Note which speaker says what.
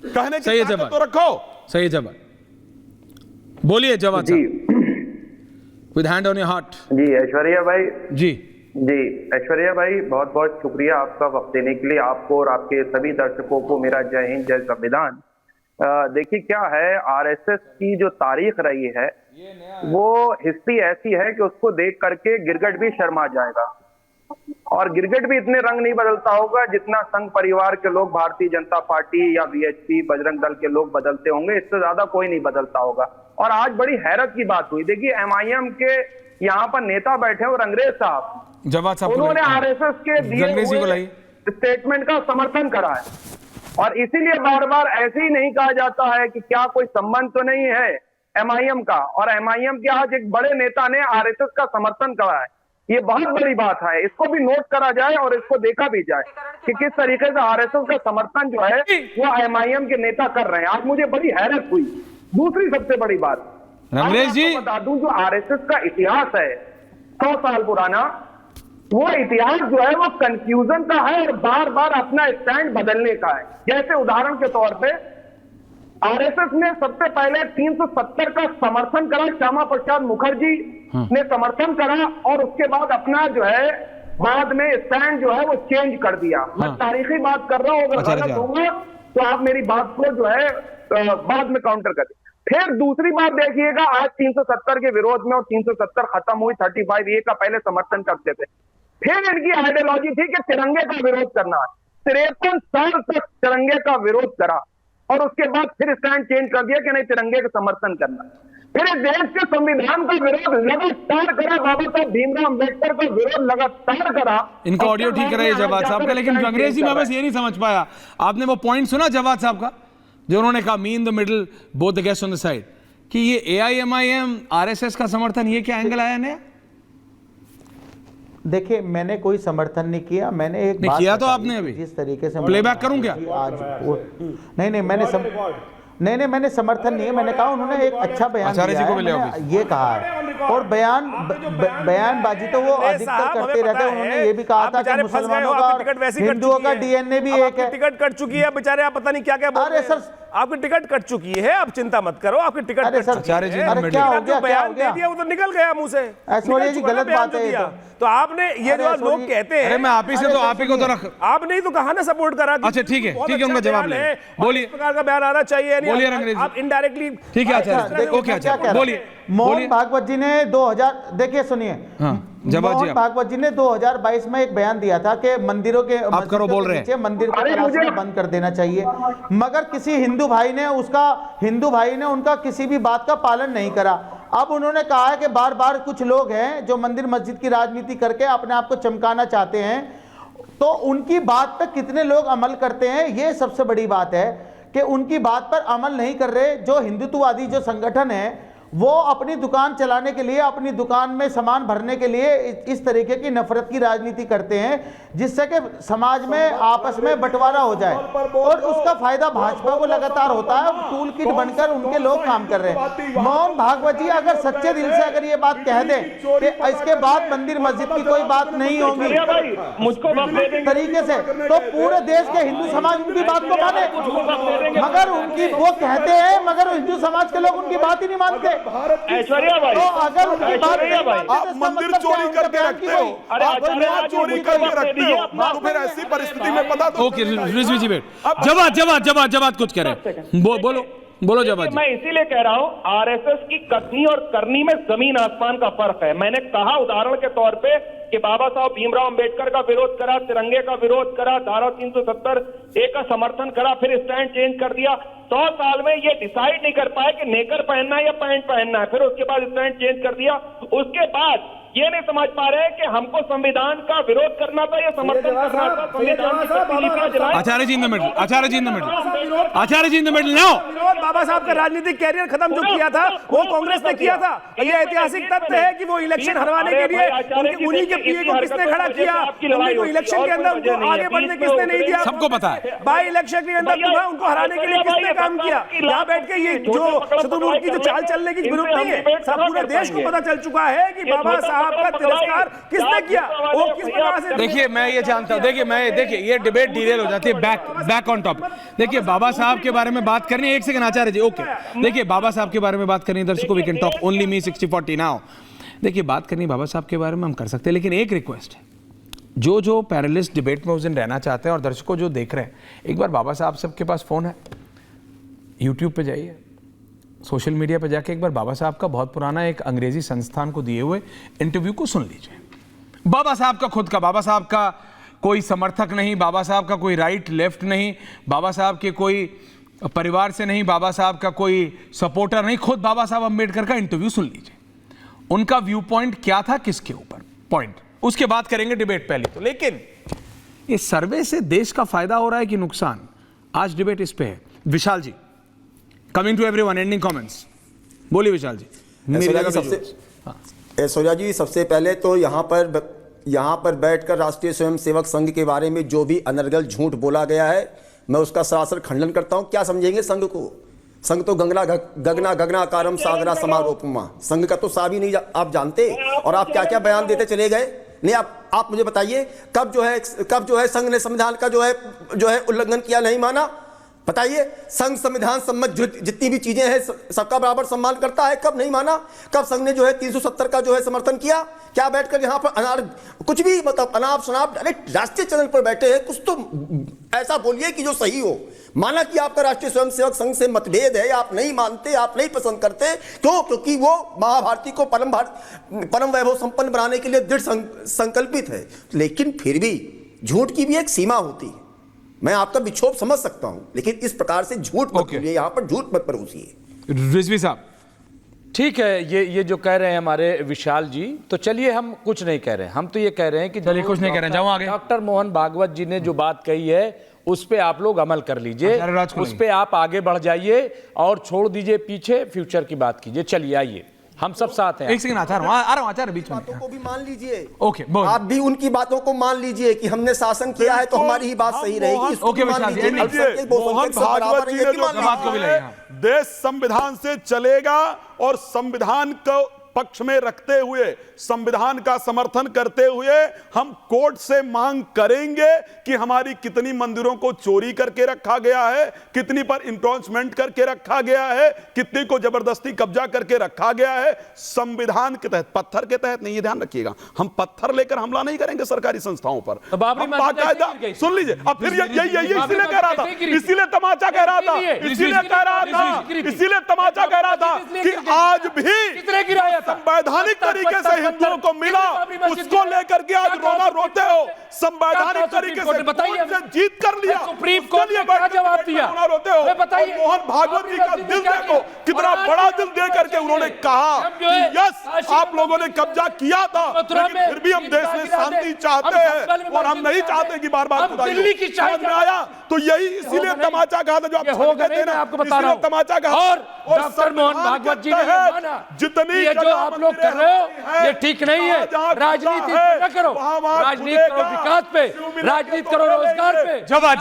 Speaker 1: कहने की
Speaker 2: सही है
Speaker 1: ताकत
Speaker 2: जवाब,
Speaker 1: तो रखो।
Speaker 2: सही है जवाब। बोलिए जवाब
Speaker 3: जी
Speaker 2: with hand on your heart.
Speaker 3: जी ऐश्वर्या भाई,
Speaker 2: जी
Speaker 3: जी ऐश्वर्या भाई, बहुत बहुत शुक्रिया आपका वक्त देने के लिए। आपको और आपके सभी दर्शकों को मेरा जय हिंद, जय संविधान। देखिए क्या है, आरएसएस की जो तारीख रही है वो हिस्ट्री ऐसी है कि उसको देख करके गिरगिट भी शर्मा जाएगा। और गिरगिट भी इतने रंग नहीं बदलता होगा जितना संघ परिवार के लोग, भारतीय जनता पार्टी या वीएचपी बजरंग दल के लोग बदलते होंगे। इससे ज्यादा कोई नहीं बदलता होगा। और आज बड़ी हैरत की बात हुई, देखिए एमआईएम के यहाँ पर नेता बैठे और अंग्रेज साहब,
Speaker 2: जवाब साहब
Speaker 3: उन्होंने आरएसएस के दिए हुए स्टेटमेंट का समर्थन करा है। और इसीलिए बार बार ऐसे ही नहीं कहा जाता है कि क्या कोई संबंध तो नहीं है एमआईएम का। और एमआईएम के आज एक बड़े नेता ने आरएसएस का समर्थन करा है। ये बहुत बड़ी बात है, इसको भी नोट करा जाए और इसको देखा भी जाए कि किस तरीके से आरएसएस का समर्थन जो है वो एमआईएम के नेता कर रहे हैं। आज मुझे बड़ी हैरत हुई। दूसरी सबसे बड़ी बात,
Speaker 2: रंगरेज जी
Speaker 3: बता दूं, जो आरएसएस का इतिहास है 100 साल पुराना, वो इतिहास जो है वो कंफ्यूजन का है और बार बार अपना स्टैंड बदलने का है। जैसे उदाहरण के तौर पे आरएसएस ने सबसे पहले 370 का समर्थन करा, श्यामा प्रसाद मुखर्जी ने समर्थन करा, और उसके बाद अपना जो है बाद में स्टैंड जो है वो चेंज कर दिया। मैं तारीखी बात कर रहा हूं, अगर गलत होगा तो आप मेरी बात को जो है बाद में काउंटर कर। फिर दूसरी बात देखिएगा, आज 370 के विरोध में, और 370 खत्म हुई, 35A का पहले समर्थन करते थे। फिर इनकी आइडियोलॉजी थी कि तिरंगे का विरोध करना है। 53 साल तक तिरंगे का विरोध करा और उसके बाद फिर स्टैंड चेंज कर दिया कि नहीं, तिरंगे का समर्थन करना। फिर इस देश के संविधान का विरोध लगातार करा, बाबा साहब भीमराव अंबेडकर का विरोध लगातार करा।
Speaker 2: इनका ऑडियो ठीक कराइए जवाब साहब का। लेकिन अंग्रेजी में बस ये नहीं समझ पाया, आपने वो पॉइंट सुना जवाब साहब का जो उन्होंने कहा, me in the middle both the guest on the side, कि ये एआईएमआईएम आरएसएस का समर्थन, ये क्या एंगल आया नया?
Speaker 4: देखिए मैंने कोई समर्थन नहीं किया, मैंने एक बात
Speaker 2: किया तो आपने अभी
Speaker 4: जिस तरीके से
Speaker 2: प्लेबैक करूं क्या?
Speaker 4: आज नहीं मैंने मैंने समर्थन नहीं है। मैंने कहा उन्होंने एक अच्छा बयान दिया है, मैंने ये कहा है। और बयानबाजी तो वो अधिकतर करते रहते हैं। उन्होंने ये भी कहा था कि मुसलमानों का, हिंदुओं का डीएनए भी एक है।
Speaker 5: टिकट कट चुकी है बेचारे, आप पता नहीं क्या क्या बोल रहे हैं। अरे सर आपकी टिकट कट चुकी है, आप चिंता मत करो, आपकी टिकट कट चुकी है।
Speaker 4: अरे क्या हो गया,
Speaker 5: बयान दे दिया वो तो निकल गया मुंह से।
Speaker 4: ऐश्वर्या जी गलत बात है।
Speaker 5: तो आपने ये जो लोग कहते हैं,
Speaker 2: अरे मैं आप ही से, तो आप ही को तो रख,
Speaker 5: आपने ही तो कहा ना सपोर्ट करा।
Speaker 2: अच्छा ठीक है, ठीक है, उनका जवाब ले बोलिए।
Speaker 5: इस प्रकार का बयान आना चाहिए।
Speaker 2: बोलिए रंगरेज,
Speaker 5: आप इनडायरेक्टली
Speaker 2: ठीक है। अच्छा ओके, अच्छा बोलिए।
Speaker 4: मोहन भागवत जी ने 2000, देखिए सुनिए, मोहन भागवत जी ने 2022 में एक बयान दिया था कि मंदिरों के नीचे मंदिर को तराशना बंद कर देना चाहिए। मगर किसी हिंदू भाई ने उनका किसी भी बात का पालन नहीं करा। अब उन्होंने कहा है कि बार बार कुछ लोग हैं जो मंदिर मस्जिद की राजनीति करके अपने आप को चमकाना चाहते हैं, तो उनकी बात पे कितने लोग अमल करते हैं, ये सबसे बड़ी बात है कि उनकी बात पर अमल नहीं कर रहे। जो हिंदुत्ववादी जो संगठन है वो अपनी दुकान चलाने के लिए, अपनी दुकान में सामान भरने के लिए इस तरीके की नफरत की राजनीति करते हैं, जिससे कि समाज में आपस में बंटवारा हो जाए, और उसका फायदा भाजपा को लगातार होता है। टूल किट बनकर उनके लोग काम कर रहे हैं। मोहन भागवत जी अगर सच्चे दिल से अगर ये बात कह दें कि इसके बाद मंदिर मस्जिद की कोई बात नहीं होगी तरीके से, तो पूरे देश के हिंदू समाज उनकी बात को माने। मगर उनकी वो कहते हैं, मगर हिंदू समाज के लोग उनकी बात ही नहीं मानते।
Speaker 6: ऐश्वर्या भाई,
Speaker 4: तो अगर उनकी बात नहीं,
Speaker 1: आप मंदिर चोरी करके रखते हो, आप चोरी करके रखते हो, तो फिर ऐसी परिस्थिति में पता तो
Speaker 2: ओके रिजवी जी वेट, जवाब कुछ कह रहे हैं, बोलो जवाब।
Speaker 6: मैं इसीलिए कह रहा हूं, आरएसएस की कथनी और करनी में जमीन आसमान का फर्क है। मैंने कहा उदाहरण के तौर पे कि बाबा साहब भीमराव अंबेडकर का विरोध करा, तिरंगे का विरोध करा, धारा 370A का समर्थन करा, फिर स्टैंड चेंज कर दिया। 100 साल में ये डिसाइड नहीं कर पाए कि नेकर पहनना है या पैंट पहनना है, फिर उसके बाद स्टैंड चेंज कर दिया। उसके बाद ये नहीं समझ पा रहे कि हमको संविधान का विरोध करना था या समर्थन करना था। संविधान
Speaker 2: Acharya ji in the middle, Acharya ji in the middle now.
Speaker 5: Baba Saheb का राजनीतिक कैरियर खत्म जो किया था वो कांग्रेस ने किया था। ये ऐतिहासिक तथ्य है कि वो इलेक्शन हरवाने के लिए उन्हीं के एमपीए को किसने खड़ा किया, उनको इलेक्शन के अंदर उनको आगे बढ़ने किसने नहीं दिया,
Speaker 2: सबको पता है।
Speaker 5: बाई इलेक्शन के अंदर पूरा उनको हराने के लिए किसने काम किया। यहाँ बैठ के ये जो शत्रुमुख की जो चाल चलने की जरूरत नहीं है, सब पूरे देश को पता चल चुका है कि बाबा साहब का तिरस्कार किसने किया, वो किस प्रकार से।
Speaker 2: देखिए मैं ये जानता हूं, देखिए ये डिबेट डिरेल हो जाती है बैक ऑन टॉप। देखिए बाबा साहब के बारे में बात करनी है, एक सेकंड आचार्य जी, ओके। देखिए बाबा साहब के बारे में बात करनी है दर्शकों, we can talk only me 60-40 now. देखिए बात करनी बाबा साहब के बारे में हम कर सकते हैं, लेकिन एक रिक्वेस्ट है, जो पैनलिस्ट डिबेट में उस दिन रहना चाहते हैं और दर्शकों जो देख रहे हैं, एक बार बाबा साहब सबके पास फोन है, यूट्यूब पे जाइए, सोशल मीडिया पे जाके एक बार बाबा साहब का बहुत पुराना एक अंग्रेजी संस्थान को दिए हुए इंटरव्यू को सुन लीजिए। बाबा साहब का खुद का, बाबा साहब का कोई समर्थक नहीं, बाबा साहब का कोई राइट लेफ्ट नहीं, बाबा साहब के कोई परिवार से नहीं, बाबा साहब का कोई सपोर्टर नहीं, खुद बाबा साहब अम्बेडकर का इंटरव्यू सुन लीजिए। उनका व्यू पॉइंट क्या था, किसके ऊपर पॉइंट, उसके बाद करेंगे डिबेट पहले तो। लेकिन ये सर्वे से देश का फायदा हो रहा है कि नुकसान, आज डिबेट इस पे है। Vishal ji, coming to everyone, ending comments, बोलिए विशाल जी।
Speaker 7: ऐश्वर्या जी, सबसे पहले तो यहाँ पर बैठकर राष्ट्रीय स्वयंसेवक संघ के बारे में जो भी अनर्गल झूठ बोला गया है, मैं उसका सरासर खंडन करता हूँ। क्या समझेंगे संघ को? संघ तो गगना कारम सागरा समारोपमा, संघ का तो साब ही नहीं आप जानते, और आप क्या क्या बयान देते चले गए। नहीं, आप मुझे बताइए कब जो है संघ ने संविधान का जो है उल्लंघन किया, नहीं माना? बताइए, संघ संविधान सम्मत जितनी भी चीजें हैं सबका बराबर सम्मान करता है, कब नहीं माना? कब संघ ने जो है 370 का जो है समर्थन किया? क्या बैठकर यहाँ पर कुछ भी मतलब अनाप शनाप, अरे राष्ट्रीय चैनल पर बैठे हैं, कुछ तो ऐसा बोलिए कि जो सही हो। माना कि आपका राष्ट्रीय स्वयंसेवक संघ से मतभेद है, आप नहीं मानते, आप नहीं पसंद करते, क्यों? क्योंकि वो महाभारती को परम वैभव संपन्न बनाने के लिए दृढ़ संकल्पित है। लेकिन फिर भी झूठ की भी एक सीमा होती है। मैं आपका विक्षोभ समझ सकता हूं, लेकिन इस प्रकार से झूठ मत बोलिए, यहां पर झूठ मत परोसिए।
Speaker 2: रिजवी साहब,
Speaker 8: ठीक है, ये जो कह रहे हैं हमारे विशाल जी, तो चलिए हम कुछ नहीं कह रहे हैं, हम तो ये कह रहे हैं कि
Speaker 2: चलिए कुछ नहीं कह रहे हैं, जाओ आगे।
Speaker 8: डॉक्टर मोहन भागवत जी ने जो बात कही है उस पे आप लोग अमल कर लीजिए, उस पे आप आगे बढ़ जाइए और छोड़ दीजिए पीछे फ्यूचर की बात कीजिए। चलिए आइए, हम सब साथ हैं।
Speaker 2: एक सेकंड आचार्य, आ रहा हूं आचार्य, बीच में
Speaker 7: बातों को भी मान लीजिए।
Speaker 2: ओके,
Speaker 7: आप भी उनकी बातों को मान लीजिए कि हमने शासन किया है तो हमारी ही बात सही रहेगी।
Speaker 2: ओके विशाल जी,
Speaker 1: मोहन भागवत जी ने जो कहा, देश संविधान से चलेगा और संविधान को पक्ष में रखते हुए, संविधान का समर्थन करते हुए हम कोर्ट से मांग करेंगे कि हमारी कितनी मंदिरों को चोरी करके रखा गया है, कितनी पर इंट्रॉचमेंट करके रखा गया है, कितनी को जबरदस्ती कब्जा करके रखा गया है। संविधान के तहत, पत्थर के तहत नहीं, ये ध्यान रखिएगा, हम पत्थर लेकर हमला नहीं करेंगे सरकारी संस्थाओं पर। बाकायदा सुन लीजिए, अब फिर यही इसीलिए कह रहा था, इसीलिए तमाचा कह रहा था, इसीलिए कह रहा था, इसीलिए तमाचा कह रहा था कि आज भी संवैधानिक तरीके से हिंदुओं को मिला, उसको लेकर के आज रोते हो। संवैधानिक तरीके से जीत कर लिया,
Speaker 8: सुप्रीम कोर्ट ने क्या जवाब दिया,
Speaker 1: रोते हो। मोहन भागवत जी का दिल देखो, कितना बड़ा दिल दे करके उन्होंने कहा कि यस, आप लोगों ने कब्जा किया था, लेकिन फिर भी हम देश में शांति चाहते हैं और हम नहीं चाहते कि बार बार
Speaker 8: दिल्ली की
Speaker 1: समझ में आया। तो यही इसीलिए तमाचा कहा था, जो आप कहते हैं ना,
Speaker 8: आपको बता रहा हूं,
Speaker 1: तमाचा कहा।
Speaker 8: और डॉक्टर मोहन भागवत जी ने माना
Speaker 1: जितनी
Speaker 8: जो आप लोग कर रहे हो ये ठीक नहीं है। राजनीति न करो, राजनीति करो विकास पे, राजनीति करो रोजगार पे।
Speaker 2: जवाब